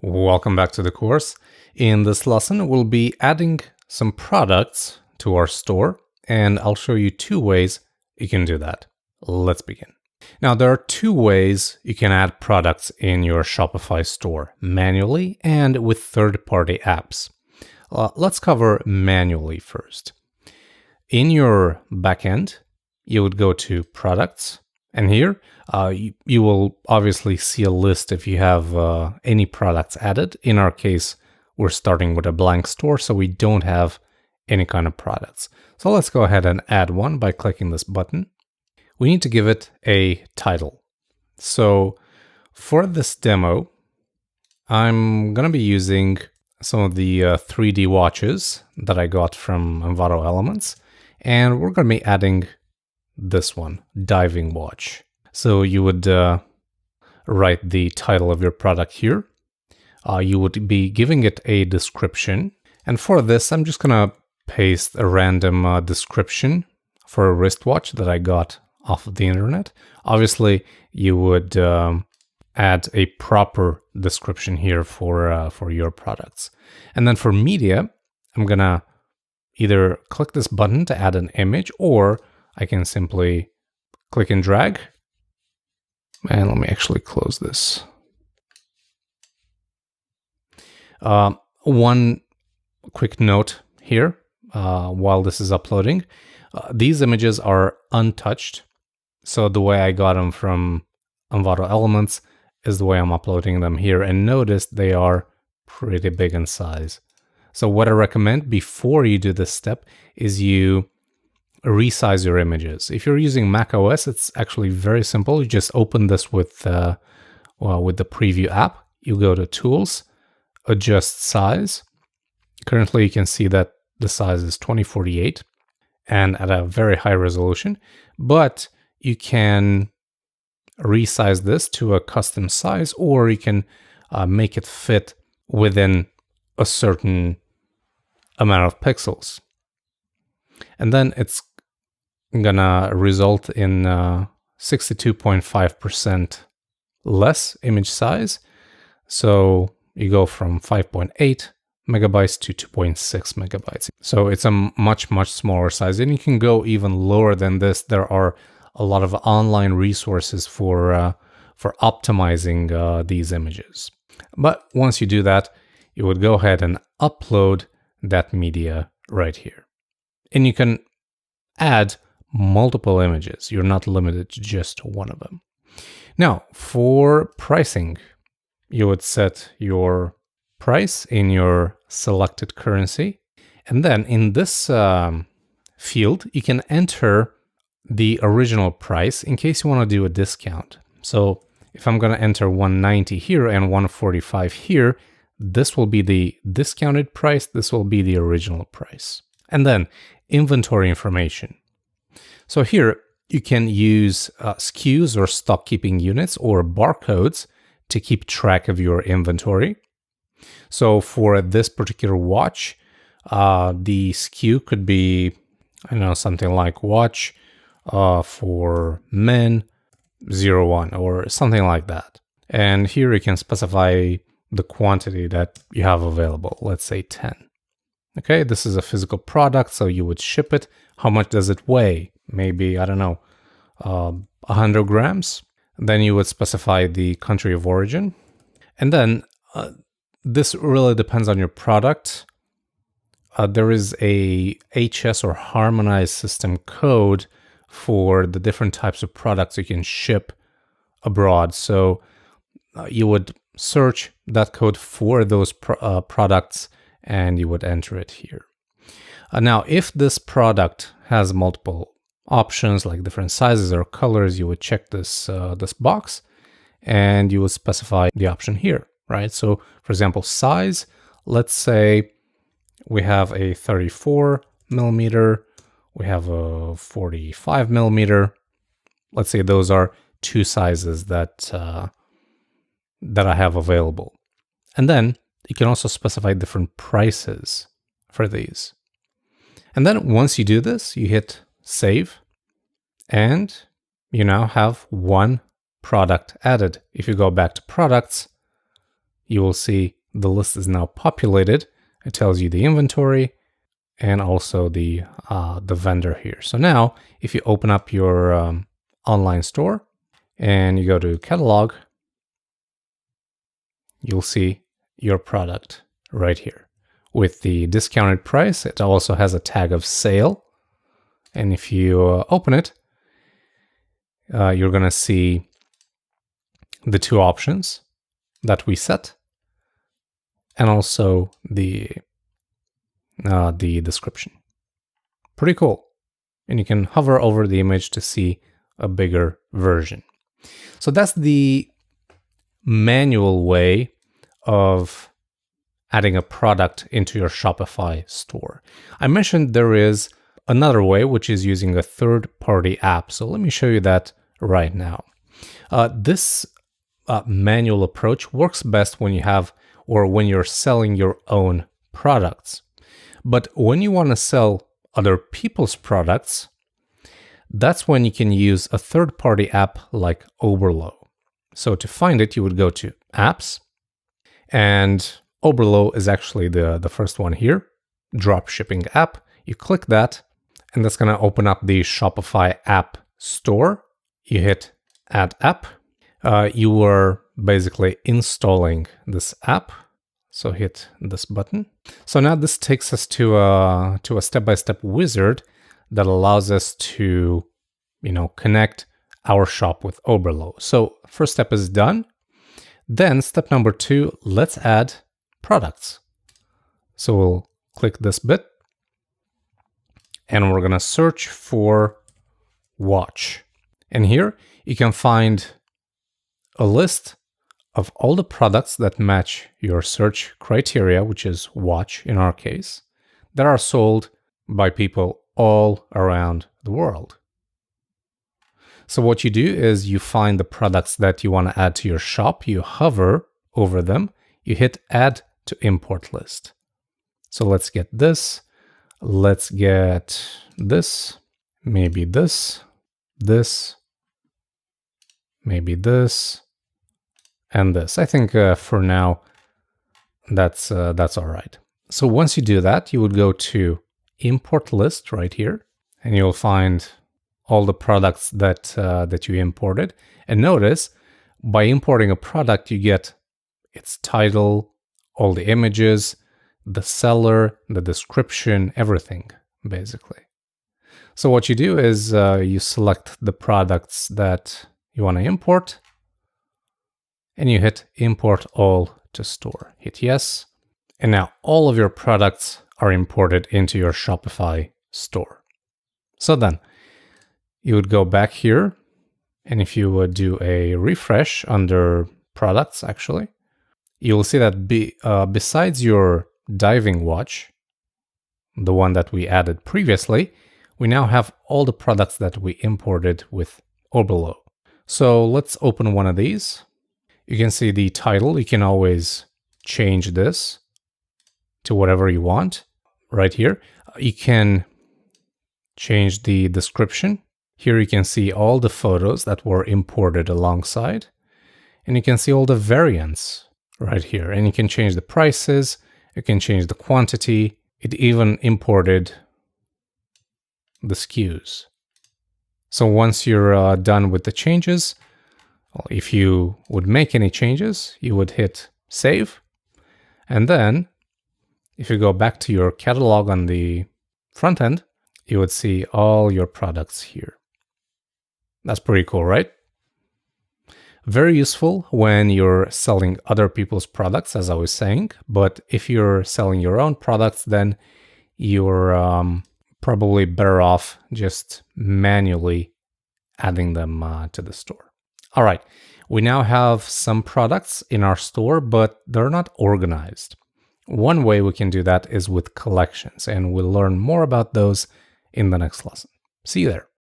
Welcome back to the course. In this lesson, we'll be adding some products to our store, and I'll show you two ways you can do that. Let's begin. Now, there are two ways you can add products in your Shopify store, manually and with third-party apps. Let's cover manually first. In your backend, you would go to Products, and here you will obviously see a list if you have any products added. In our case, we're starting with a blank store, so we don't have any kind of products. So let's go ahead and add one by clicking this button. We need to give it a title. So for this demo, I'm going to be using some of the 3D watches that I got from Envato Elements, and we're going to be adding this one, diving watch. So you would write the title of your product here. You would be giving it a description. And for this, I'm just going to paste a random description for a wristwatch that I got off of the internet. Obviously, you would add a proper description here for your products. And then for media, I'm going to either click this button to add an image, or I can simply click and drag. And let me actually close this. One quick note here while this is uploading. These images are untouched. So the way I got them from Envato Elements is the way I'm uploading them here. And notice they are pretty big in size. So what I recommend before you do this step is you resize your images. If you're using Mac OS, it's actually very simple. You just open this with the Preview app. You go to Tools, Adjust Size. Currently, you can see that the size is 2048 and at a very high resolution, but you can resize this to a custom size, or you can make it fit within a certain amount of pixels. And then it's gonna result in 62.5% less image size. So you go from 5.8 megabytes to 2.6 megabytes. So it's a much smaller size, and you can go even lower than this. There are a lot of online resources for optimizing these images. But once you do that, you would go ahead and upload that media right here. And you can add multiple images. You're not limited to just one of them. Now, for pricing, you would set your price in your selected currency. And then in this field, you can enter the original price in case you want to do a discount. So if I'm going to enter 190 here and 145 here, this will be the discounted price. This will be the original price. And then inventory information. So here you can use SKUs or stock keeping units or barcodes to keep track of your inventory. So for this particular watch, the SKU could be, I don't know, something like watch for men 01 or something like that. And here you can specify the quantity that you have available, let's say 10. Okay, this is a physical product, so you would ship it. How much does it weigh? Maybe, I don't know, 100 grams. Then you would specify the country of origin. And then this really depends on your product. There is a HS or harmonized system code for the different types of products you can ship abroad. So you would search that code for those products, and you would enter it here. Now, if this product has multiple options like different sizes or colors, you would check this box, and you would specify the option here, right? So, for example, size. Let's say we have a 34 millimeter, we have a 45 millimeter. Let's say those are two sizes that I have available, and then you can also specify different prices for these. And then once you do this, you hit save, and you now have one product added. If you go back to products, you will see the list is now populated. It tells you the inventory and also the vendor here. So now if you open up your online store and you go to catalog, you'll see your product right here with the discounted price. It also has a tag of sale. And if you open it, you're going to see the two options that we set and also the description. Pretty cool. And you can hover over the image to see a bigger version. So that's the manual way of adding a product into your Shopify store. I mentioned there is another way, which is using a third-party app. So let me show you that right now. This manual approach works best when you have or when you're selling your own products. But when you want to sell other people's products, that's when you can use a third-party app like Oberlo. So to find it, you would go to Apps, and Oberlo is actually the first one here, dropshipping app. You click that, and that's going to open up the Shopify app store. You hit Add App. You are basically installing this app. So hit this button. So now this takes us to a step-by-step wizard that allows us to, connect our shop with Oberlo. So first step is done. Then step number 2, let's add products. So we'll click this bit and we're going to search for watch. And here you can find a list of all the products that match your search criteria, which is watch in our case, that are sold by people all around the world. So what you do is you find the products that you want to add to your shop, you hover over them, you hit add to import list. So let's get this, let's get this, maybe this, maybe this, and this. I think for now, that's all right. So once you do that, you would go to import list right here, and you'll find all the products that you imported. And notice, by importing a product, you get its title, all the images, the seller, the description, everything, basically. So what you do is you select the products that you want to import, and you hit import all to store. Hit yes. And now all of your products are imported into your Shopify store. So then you would go back here, and if you would do a refresh under products, actually, you will see that besides your diving watch, the one that we added previously, we now have all the products that we imported with Oberlo. So let's open one of these. You can see the title. You can always change this to whatever you want right here. You can change the description. Here you can see all the photos that were imported alongside, and you can see all the variants right here. And you can change the prices, you can change the quantity. It even imported the SKUs. So once you're done with the changes, well, if you would make any changes, you would hit save. And then if you go back to your catalog on the front end, you would see all your products here. That's pretty cool, right? Very useful when you're selling other people's products, as I was saying. But if you're selling your own products, then you're probably better off just manually adding them to the store. All right, we now have some products in our store, but they're not organized. One way we can do that is with collections, and we'll learn more about those in the next lesson. See you there.